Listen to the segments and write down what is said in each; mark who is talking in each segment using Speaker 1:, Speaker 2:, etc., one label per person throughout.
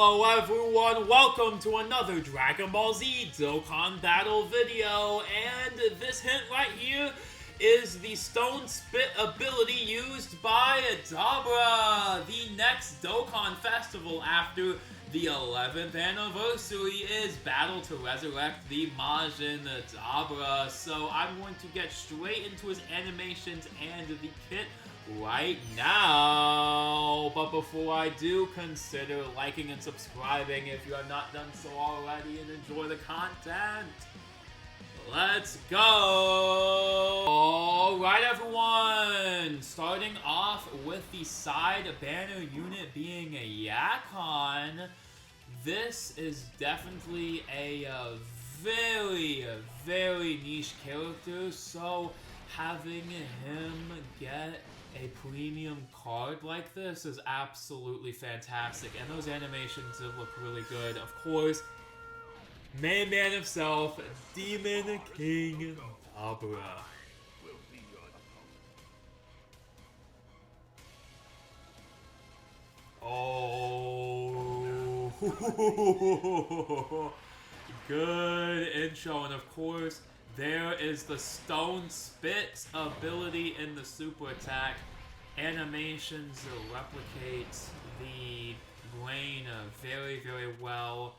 Speaker 1: Hello everyone, welcome to another Dragon Ball Z Dokkan Battle video, and this hint right here is the Stone Spit ability used by Dabura. The next Dokkan Festival after the 11th anniversary is Battle to Resurrect the Majin Dabura. So I'm going to get straight into his animations and the kit right now. But before I do, consider liking and subscribing if you have not done so already, and enjoy the content. Let's go! Alright everyone! Starting off with the side banner unit being a Yakon. This is definitely a very niche character, so having him get a premium card like this is absolutely fantastic, and those animations look really good. Of course, main man himself, Demon King Dabura. Oh, good intro, and of course, there is the Stone Spit ability in the super attack. Animations replicate the brain very well.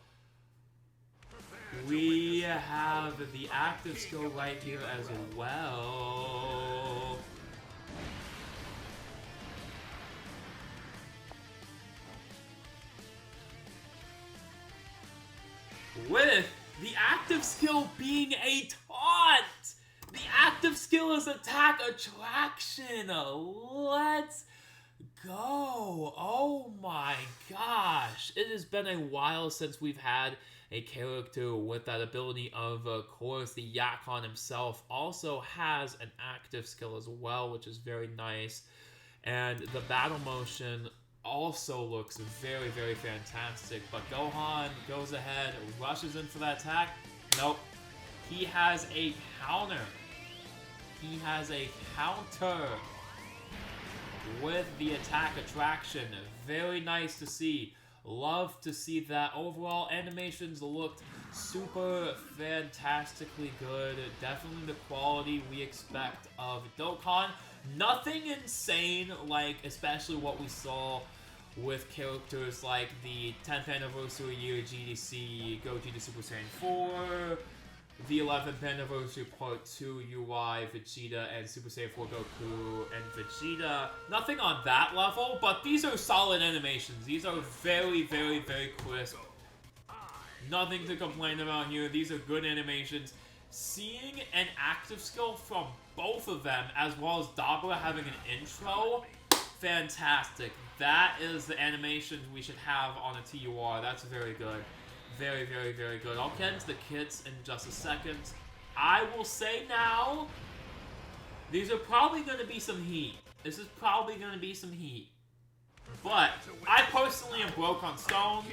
Speaker 1: We have the active skill right here as well. With the active skill being a taunt! The active skill is attack attraction! Let's go! Oh my gosh! It has been a while since we've had a character with that ability. Of course, the Yakon himself also has an active skill as well, which is very nice. And the battle motion also looks very fantastic. But Gohan goes ahead, rushes in for that attack. Nope. He has a counter. He has a counter with the attack attraction. Very nice to see. Love to see that. Overall, animations looked super fantastically good. Definitely the quality we expect of Dokkan. Nothing insane, like especially what we saw with characters like the 10th anniversary year GDC, Goji to Super Saiyan 4, the 11th anniversary Part 2 UI, Vegeta, and Super Saiyan 4 Goku and Vegeta. Nothing on that level, but these are solid animations. These are very crisp. Nothing to complain about here. These are good animations. Seeing an active skill from both of them, as well as Dabura having an intro, fantastic. That is the animations we should have on a TUR. That's very good. Very good. I'll get into the kits in just a second. I will say now, these are probably going to be some heat. This is probably going to be some heat. But I personally am broke on stones.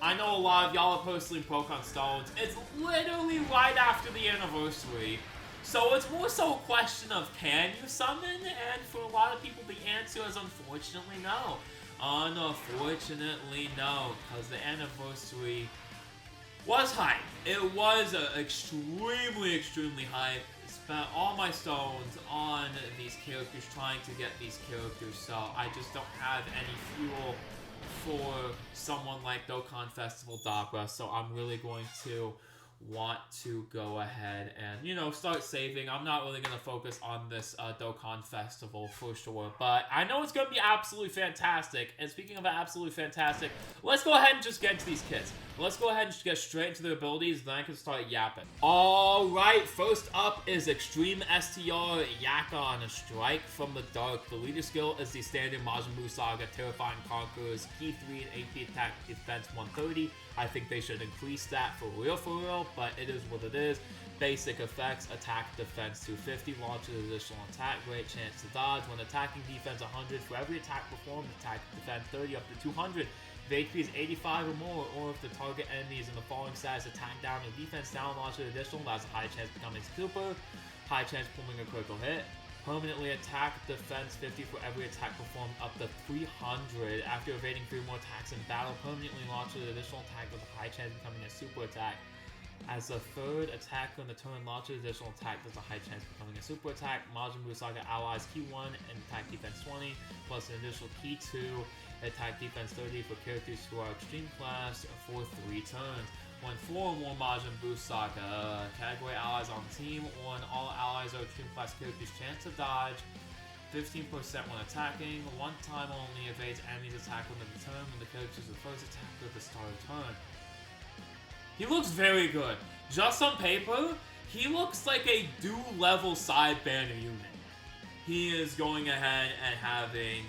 Speaker 1: I know a lot of y'all are personally broke on stones. It's literally right after the anniversary. So it's more so a question of, can you summon? And for a lot of people, the answer is unfortunately no. Unfortunately no, because the anniversary was hype. It was extremely hype. Spent all my stones on these characters, trying to get these characters, so I just don't have any fuel for someone like Dokkan Festival Dabura, so I'm really going to want to go ahead and, you know, start saving. I'm not really going to focus on this Dokkan Festival for sure, but I know it's going to be absolutely fantastic. And speaking of absolutely fantastic, let's go ahead and just get into these kits. Let's go ahead and just get straight into their abilities, then I can start yapping. Alright, first up is Extreme STR Yakon, Strike from the Dark. The leader skill is the standard Majin Buu Saga Terrifying Conquerors, Key 3 and AP Attack Defense 130. I think they should increase that for real, but it is what it is. Basic effects: attack defense 250, launches additional attack, great chance to dodge. When attacking, defense 100. For every attack performed, attack defense 30 up to 200. If HP is 85 or more, or if the target enemy is in the following status: attack down or defense down, launch an additional, that's a high chance becoming super, high chance pulling a critical hit, Permanently attack defense 50 for every attack performed up to 300. After evading 3 more attacks in battle, permanently launches an additional attack with a high chance of becoming a super attack. As the third attack on the turn launches additional attack, there's a high chance of becoming a super attack. Majin Buu Saga allies key 1 and attack defense 20, plus an additional key 2, attack defense 30 for characters who are extreme class for 3 turns. When 4 or more Majin Buu Saga category allies on the team, when all allies are extreme class characters, chance to dodge 15% when attacking, 1 time only evades enemy's attack within the turn when the character is the first attacker at the start of turn. He looks very good. Just on paper, he looks like a do-level side banner unit. He is going ahead and having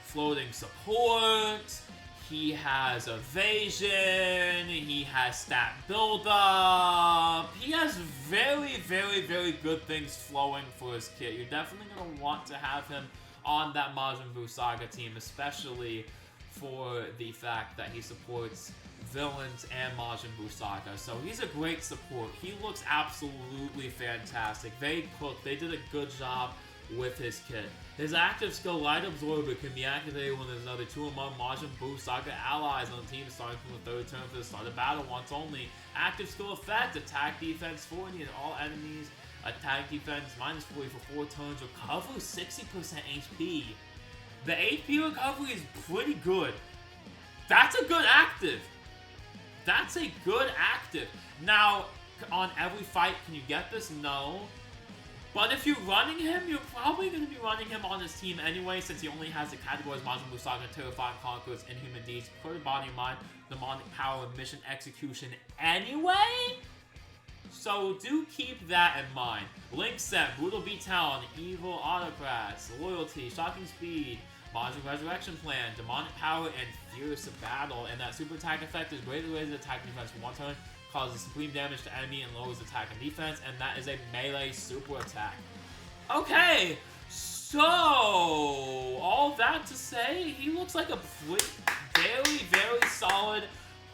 Speaker 1: floating support, he has evasion, he has stat build-up, he has very, very, very good things flowing for his kit. You're definitely going to want to have him on that Majin Buu Saga team, especially for the fact that he supports villains and Majin Buu Saga. So he's a great support. He looks absolutely fantastic. They did a good job with his kit. His active skill Light Absorber can be activated when there's another 2 or more Majin Buu Saga allies on the team starting from the 3rd turn for the start of battle once only. Active skill effect, attack defense 40 and all enemies. Attack defense minus 40 for 4 turns. Recover 60% HP. The HP recovery is pretty good. That's a good active. That's a good active. Now, on every fight, can you get this? No. But if you're running him, you're probably going to be running him on his team anyway, since he only has the categories Majin Buu Saga, Terrifying Conquerors, Inhuman Deeds, Clear Body and Mind, Demonic Power, and Mission Execution anyway? So do keep that in mind. Link Set, Brutal Beat Town, Evil Autocrats, Loyalty, Shocking Speed, Majin Resurrection Plan, Demonic Power, and Fierce Battle. And that super attack effect is greatly raises attack defense for 1 turn, causes supreme damage to enemy, and lowers attack and defense, and that is a melee super attack. Okay, so all that to say, he looks like a very, very solid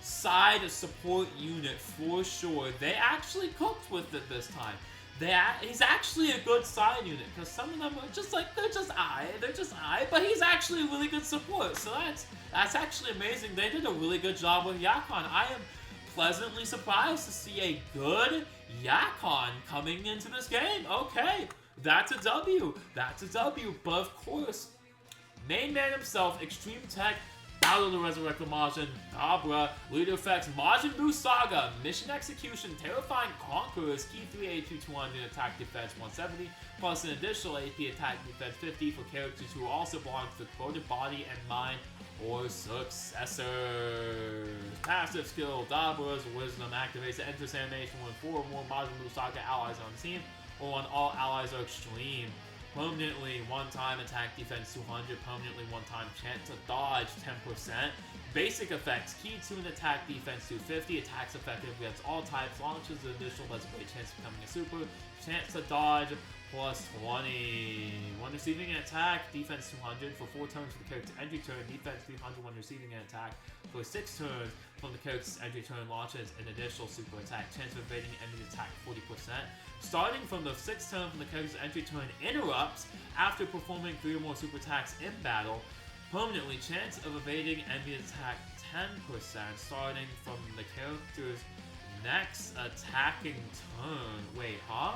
Speaker 1: side support unit for sure. They actually cooked with it this time. He's actually a good side unit, because some of them are just like, they're just but he's actually a really good support, so that's actually amazing. They did a really good job with Yakon. I am pleasantly surprised to see a good Yakon coming into this game. Okay, that's a W. That's a W. But of course, main man himself, Extreme Tech, Battle to Resurrect the Majin, Dabura, Leader Effects, Majin Buu Saga, Mission Execution, Terrifying Conquerors, Key 3 AP 200, Attack Defense 170, plus an additional AP Attack Defense 50 for characters who also belong to the quoted body and mind or successors. Passive skill, Dabura's Wisdom activates the entrance animation when 4 or more Majin Buu Saga allies are on the team, or when all allies are extreme. Permanently 1-time attack defense 200, permanently 1-time chance to dodge 10%. Basic effects, key 2 and attack defense 250, attacks effective against all types, launches an additional less great chance of becoming a super, chance to dodge plus 20. When receiving an attack, defense 200 for 4 turns for the character's entry turn, defense 300 when receiving an attack. For 6 turns from the character's entry turn, launches an additional super attack, chance of evading enemy's attack 40%. Starting from the 6th turn from the character's entry turn, interrupts after performing 3 or more super attacks in battle. Permanently, chance of evading enemy attack 10%, starting from the character's next attacking turn. Wait, huh?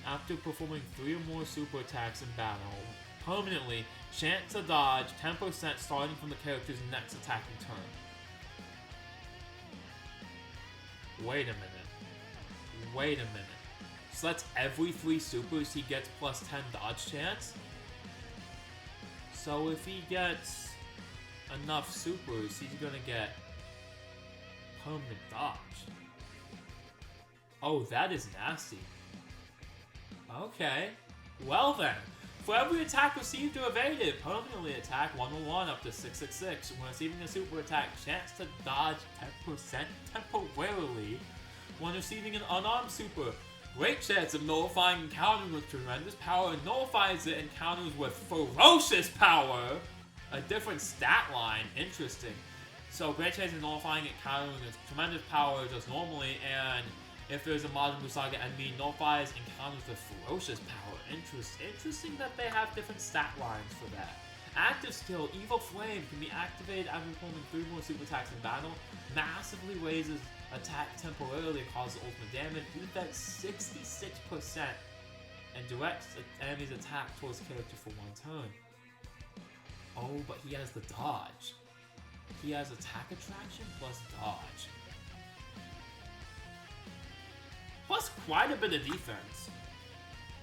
Speaker 1: After performing 3 or more super attacks in battle. Permanently, chance to dodge 10% starting from the character's next attacking turn. Wait a minute. Wait a minute. So that's every 3 supers he gets plus 10 dodge chance? So if he gets enough supers, he's gonna get permanent dodge. Oh, that is nasty. Okay. Well then, for every attack received or evaded, permanently attack 101 up to 666. When receiving a super attack, chance to dodge 10% temporarily. When receiving an unarmed super, great chance of nullifying and countering with tremendous power, nullifies it and counters with ferocious power. A different stat line, interesting. So great chance of nullifying and countering with tremendous power just normally, and If there's a Majin Buu Saga enemy, nullifies encounters with ferocious power. Interesting that they have different stat lines for that. Active skill, Evil Flame, can be activated after performing 3 more super attacks in battle. Massively raises attack temporarily and causes ultimate damage. Defense 66%. And directs enemy's attack towards character for 1 turn. Oh, but he has the dodge. He has attack attraction plus dodge. Plus quite a bit of defense.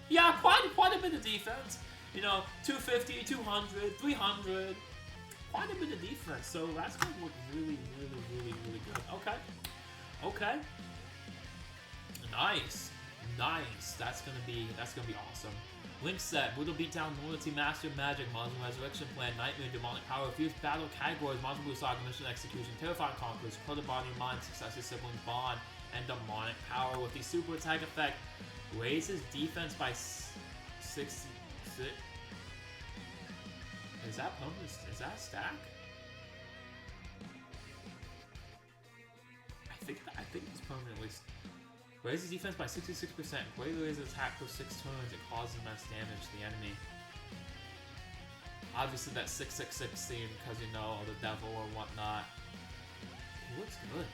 Speaker 1: Yeah, quite a bit of defense. You know, 250, 200, 300. Quite a bit of defense. So that's going to look really good. Okay. Nice. That's gonna be awesome. Link set, Brutal Beatdown, Loyalty, Master Magic, Majin Resurrection Plan, Nightmare, Demonic Power, Fierce Battle categories, Majin Buu Saga, Mission Execution, Terrifying Conquerors, Code Body Mind, Successor Sibling Bond, and Demonic Power. With the super attack effect, raises defense by 66. Is that permanent? Is that a stack? I think it's permanently. Raises defense by 66%. Greatly raises attack for 6 turns. It causes immense damage to the enemy. Obviously, that 666 theme because you know the devil or whatnot. It looks good.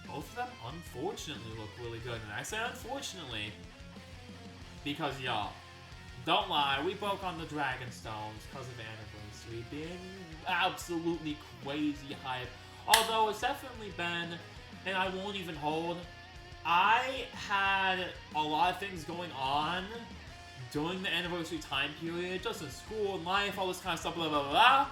Speaker 1: Both of them, unfortunately, look really good. And I say unfortunately because y'all, don't lie, we broke on the Dragon Stones because of Anniversary being absolutely crazy hype. Although it's definitely been, and I won't even hold. I had a lot of things going on during the anniversary time period, just in school and life, all this kind of stuff, blah blah blah.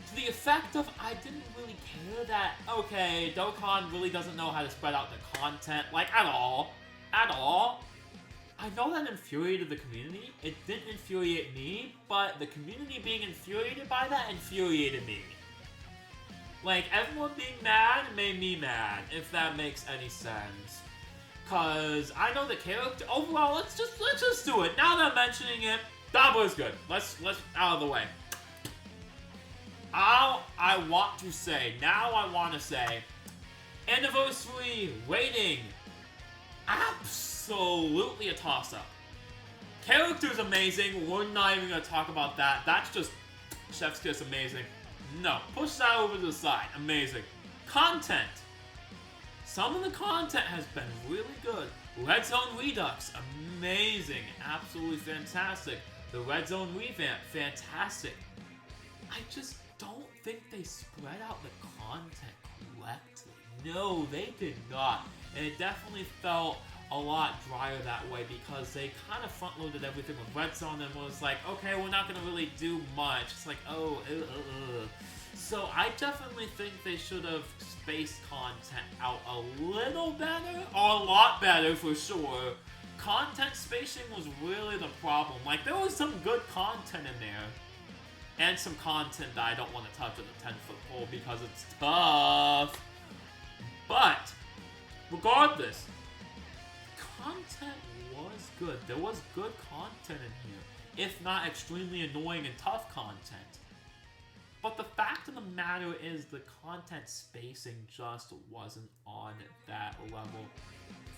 Speaker 1: To the effect of I didn't really care that, okay, Dokkan really doesn't know how to spread out the content, like at all. I know that infuriated the community. It didn't infuriate me, but the community being infuriated by that infuriated me. Like, everyone being mad made me mad, if that makes any sense. Cause I know the character overall. Let's just do it. Now that I'm mentioning it, Dabura's good. Let's out of the way. I want to say anniversary rating. Absolutely a toss-up. Character's amazing. We're not even gonna talk about that. That's just chef's kiss amazing. No, push that over to the side. Amazing. Content. Some of the content has been really good. Red Zone Redux, amazing, absolutely fantastic. The Red Zone Revamp, fantastic. I just don't think they spread out the content correctly. No, they did not. And it definitely felt a lot drier that way because they kind of front-loaded everything with Red Zone and was like, okay, we're not going to really do much. It's like, So I definitely think they should have spaced content out a little better, or a lot better for sure. Content spacing was really the problem. Like, there was some good content in there, and some content that I don't want to touch with a 10-foot pole because it's tough. But, regardless, content was good. There was good content in here, if not extremely annoying and tough content. But the fact of the matter is the content spacing just wasn't on that level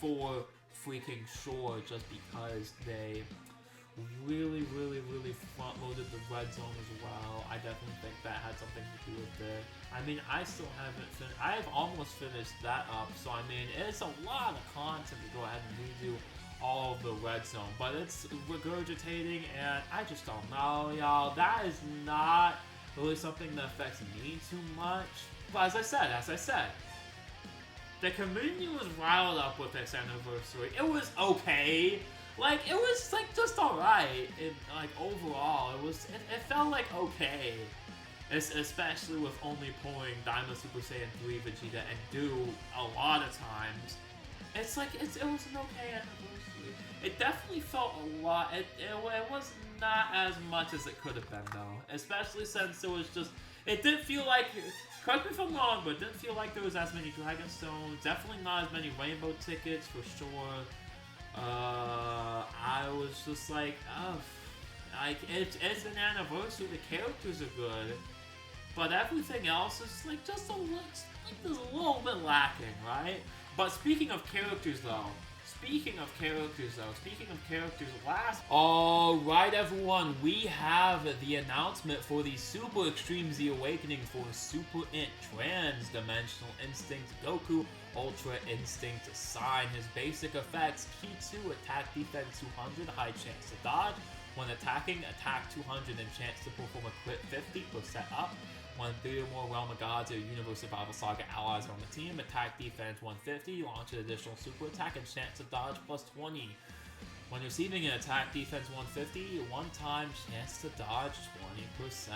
Speaker 1: for freaking sure, just because they really front-loaded the Red Zone as well. I definitely think that had something to do with it. I mean, I still haven't finished. I have almost finished that up, so I mean, it's a lot of content to go ahead and redo all of the Red Zone, but it's regurgitating, and I just don't know, y'all. That is not really something that affects me too much. But as I said, the community was riled up with this anniversary. It was okay. Like, it was, like, just alright. Like, overall, it felt like okay. Especially with only pulling Daima Super Saiyan 3 Vegeta and Do a lot of times. It's like, it was an okay anniversary. It definitely felt a lot, it was not as much as it could have been, though. Especially since it didn't feel like, correct me if I'm wrong, but it didn't feel like there was as many Dragon Stones. Definitely not as many Rainbow tickets, for sure. I was just like, like, it's an anniversary, the characters are good, but everything else is, like, just a little bit lacking, right? But speaking of characters, last... Alright, everyone, we have the announcement for the Super Extreme Z Awakening for Super Int Trans-Dimensional Instinct Goku Ultra Instinct Sign. His basic effects: Key 2, attack defense 200, high chance to dodge. When attacking, attack 200 and chance to perform a crit 50% up. When 3 or more Realm of Gods or Universe Survival Saga allies are on the team, attack defense 150, launch an additional super attack and chance to dodge plus 20. When receiving an attack defense 150, one time chance to dodge 20%.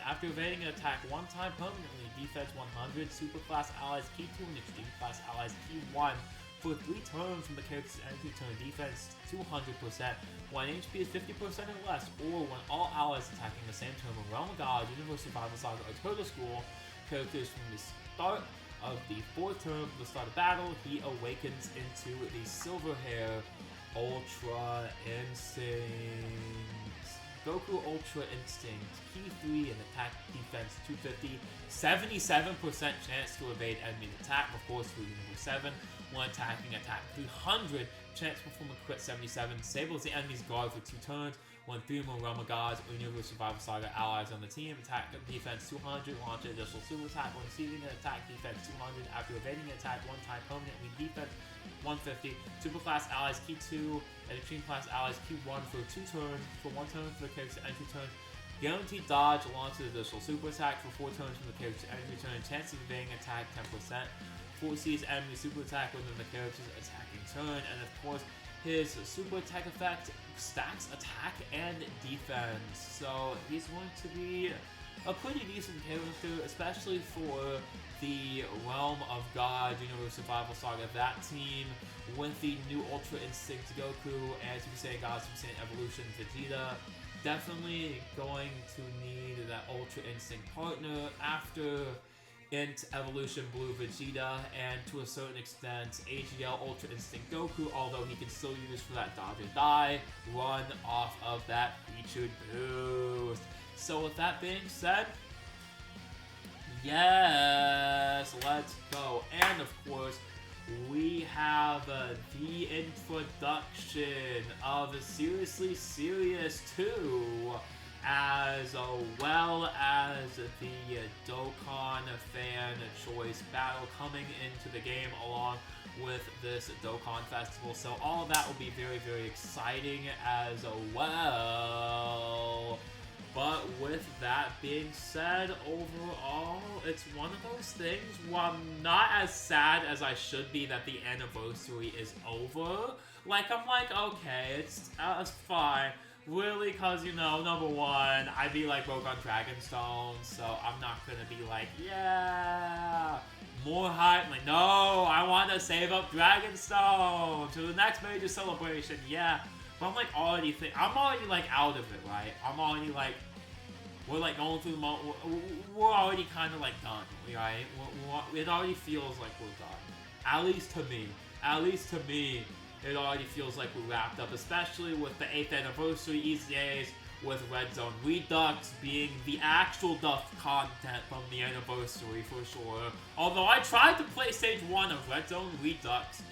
Speaker 1: After evading an attack one time permanently, defense 100, super class allies key 2 and extreme class allies key 1. For 3 turns from the character's entry turn, defense 200%, when HP is 50% or less, or when all allies attacking the same turn with Realm of Gods, Universe Survival Saga, or Turtle School characters from the start of the 4th turn to the start of battle, he awakens into the Silver Hair Ultra Instinct. Goku Ultra Instinct, Key 3 and attack defense 250, 77% chance to evade enemy attack, of course for Universe 7. When attacking, attack 300, chance to perform a crit 77, disables the enemy's guard for 2 turns. When 3 more Realm of Gods or Universe Survival Saga allies on the team, attack defense 200, launch an additional super attack. When receiving an attack defense 200, after evading an attack one time permanently, defense 150, super class allies key 2 and extreme class allies key 1 for 2 turns, for 1 turn for the character's entry turn. Guaranteed dodge, launch an additional super attack for 4 turns from the character's entry turn. Chance of evading attack 10%. Foresees enemy super attack within the character's attacking turn, and of course his super attack effect stacks attack and defense, so he's going to be a pretty decent character, especially for the Realm of God Universe Survival Saga, that team with the new Ultra Instinct Goku and Super Saiyan God, Super Saiyan Evolution Vegeta. Definitely going to need that Ultra Instinct partner after Int Evolution Blue Vegeta, and to a certain extent AGL Ultra Instinct Goku, although he can still use for that dodge or die run off of that featured boost. So with that being said, yes, let's go. And of course, we have the introduction of Seriously Serious 2, as well as the Dokkan fan choice battle coming into the game along with this Dokkan festival. So all of that will be very, very exciting as well. But with that being said, overall, it's one of those things where I'm not as sad as I should be that the anniversary is over. Like, I'm like, okay, it's fine. Really, cause you know, number one, I be like broke on Dragonstone, so I'm not gonna be like, yeah, more hype. Like, no, I want to save up Dragonstone to the next major celebration. Yeah, but I'm like already I'm already like out of it, right? I'm already like, we're like going through the we're already kind of like done, right? It already feels like we're done. At least to me. It already feels like we wrapped up, especially with the 8th anniversary EZAs, with Red Zone Redux being the actual Duff content from the anniversary for sure. Although I tried to play Stage 1 of Red Zone Redux,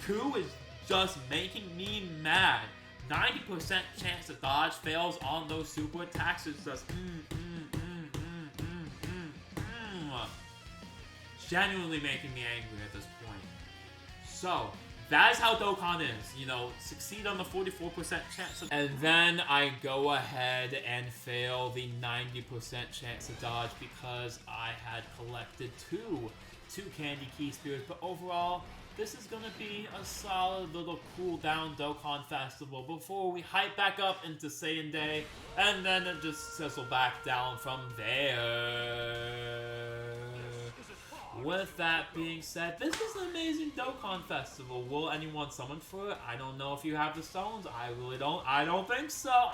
Speaker 1: 2 is just making me mad. 90% chance to dodge fails on those super attacks is just genuinely making me angry at this point. So, that is how Dokkan is, you know, succeed on the 44% chance of, and then I go ahead and fail the 90% chance to dodge because I had collected two Candy Key Spirits. But overall, this is gonna be a solid little cool down Dokkan Festival before we hype back up into Saiyan Day, and then it just sizzle back down from there. With that being said, this is an amazing Dokkan Festival. Will anyone summon for it? I don't know if you have the stones. I really don't. I don't think so.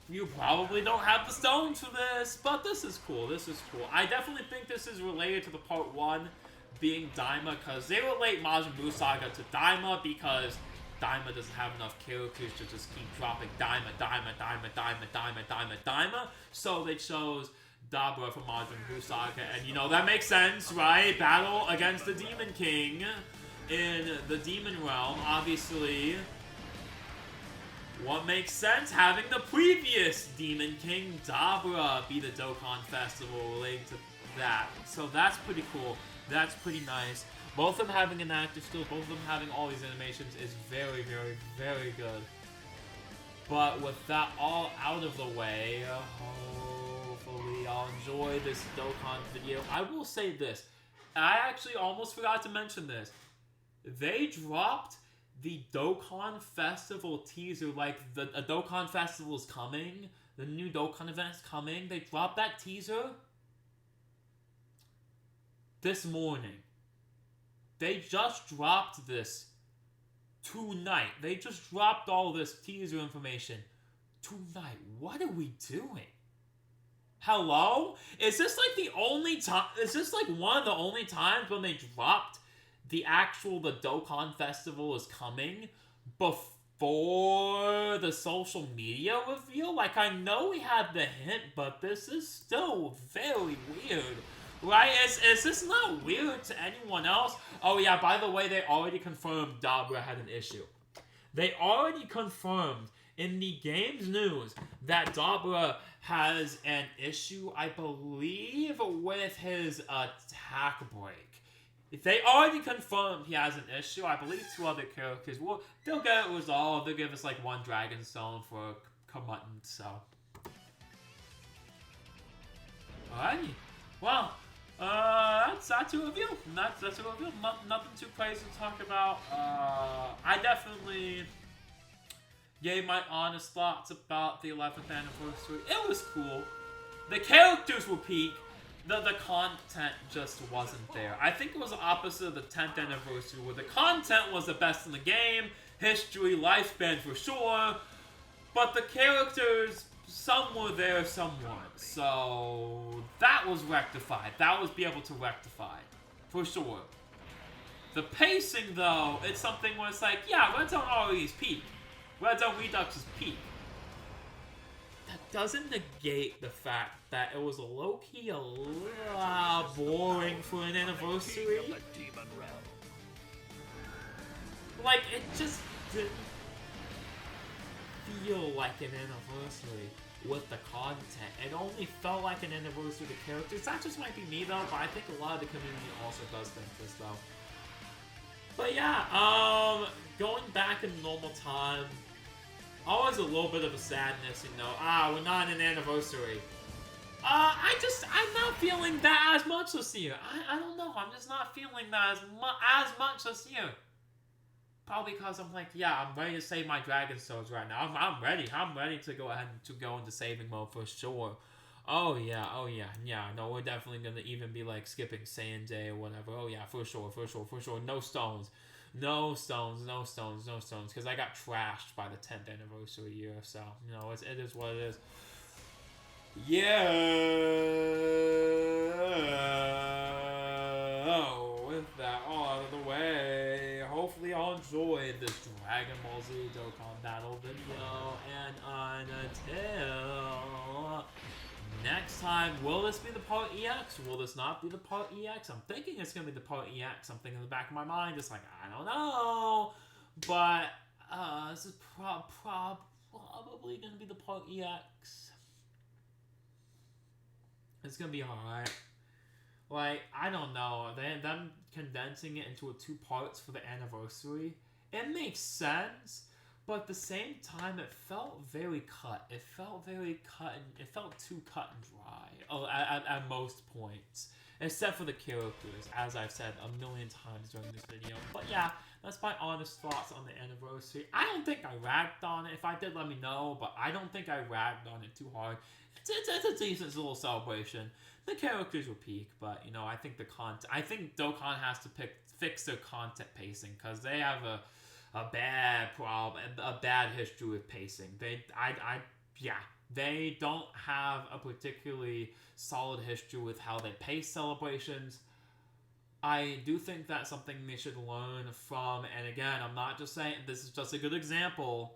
Speaker 1: You probably don't have the stones for this, but this is cool. This is cool. I definitely think this is related to the part 1 being Daima, because they relate Majin Buu Saga to Daima because Daima doesn't have enough characters to just keep dropping Daima. So they chose Dabura from Majin Buu Saga, and you know, that makes sense, right? Battle against the Demon King in the Demon Realm, obviously. What makes sense? Having the previous Demon King, Dabura, be the Dokkan Festival related to that. So that's pretty cool. That's pretty nice. Both of them having an active skill, both of them having all these animations is very, very, very good. But with that all out of the way, hopefully I'll enjoy this Dokkan video. I will say this. I actually almost forgot to mention this. They dropped the Dokkan Festival teaser, like a Dokkan Festival is coming, the new Dokkan event is coming. They dropped that teaser this morning. They just dropped this tonight. They just dropped all this teaser information tonight. What are we doing? Hello? Is this like the only time? Is this like one of the only times when they dropped the Dokkan Festival is coming before the social media reveal? Like, I know we had the hint, but this is still very weird. Right? Is this not weird to anyone else? Oh yeah, by the way, they already confirmed Dabura had an issue. They already confirmed in the game's news that Dabura has an issue, I believe, with his attack break. They already confirmed he has an issue. I believe 2 other characters. Well, they'll get it resolved. They'll give us like 1 Dragon Stone for Commutant, so. Alrighty. Well, that's a review. That's a review. Nothing too crazy to talk about. I definitely gave my honest thoughts about the 11th anniversary. It was cool. The characters were peak. The content just wasn't there. I think it was the opposite of the 10th anniversary, where the content was the best in the game, history, lifespan for sure, but the characters, some were there, some weren't. So that was rectified. That was be able to rectify, for sure. The pacing, though, it's something where it's like, yeah, Red Zone RE is peak. Red Zone Redux is peak. That doesn't negate the fact that it was low-key a little boring for an anniversary. Like, it just didn't feel like an anniversary with the content. It only felt like an anniversary with the characters. That just might be me, though, but I think a lot of the community also does think this, though. But yeah, going back in normal time, always a little bit of a sadness, you know. We're not in an anniversary. I'm not feeling that as much this year. I don't know. I'm just not feeling that as much this year. Probably because I'm like, yeah, I'm ready to save my Dragon Stones right now. I'm ready. I'm ready to go ahead and to go into saving mode for sure. Oh yeah. No, we're definitely gonna even be like skipping Saiyan Day or whatever. Oh yeah, for sure. No stones. No stones, because I got trashed by the 10th anniversary year, so, you know, it is what it is. Yeah. With that all out of the way, hopefully y'all enjoyed this Dragon Ball Z Dokkan Battle video, and until next time, will this be the part EX? Will this not be the part EX? I'm thinking it's going to be the part EX. Something in the back of my mind. It's like, I don't know. But this is probably going to be the part EX. It's going to be alright. Like, I don't know. Them condensing it into 2 parts for the anniversary, it makes sense. But at the same time, it felt very cut. It felt very cut, and it felt too cut and dry at most points. Except for the characters, as I've said a million times during this video. But yeah, that's my honest thoughts on the anniversary. I don't think I ragged on it. If I did, let me know. But I don't think I ragged on it too hard. It's a decent little celebration. The characters were peak, but you know, I think I think Dokkan has to fix their content pacing, because they have a bad problem, a bad history with pacing. They don't have a particularly solid history with how they pace celebrations. I do think that's something they should learn from, and again, I'm not just saying, this is just a good example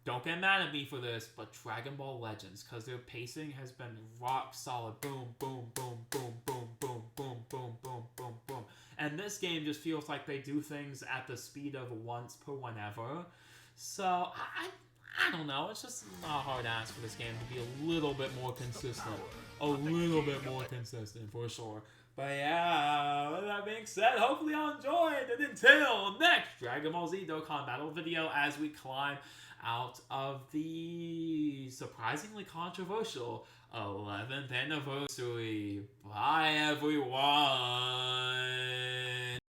Speaker 1: don't get mad at me for this, but Dragon Ball Legends, because their pacing has been rock solid. Boom, boom, boom, boom, boom, boom, boom, boom, boom, boom, boom. And this game just feels like they do things at the speed of once per whenever. So, I don't know. It's just not a hard ask for this game to be a little bit more consistent. A little bit more consistent, for sure. But yeah, with that being said, hopefully y'all enjoyed. And until next Dragon Ball Z Dokkan Battle video as we climb out of the surprisingly controversial 11th anniversary. Bye, everyone.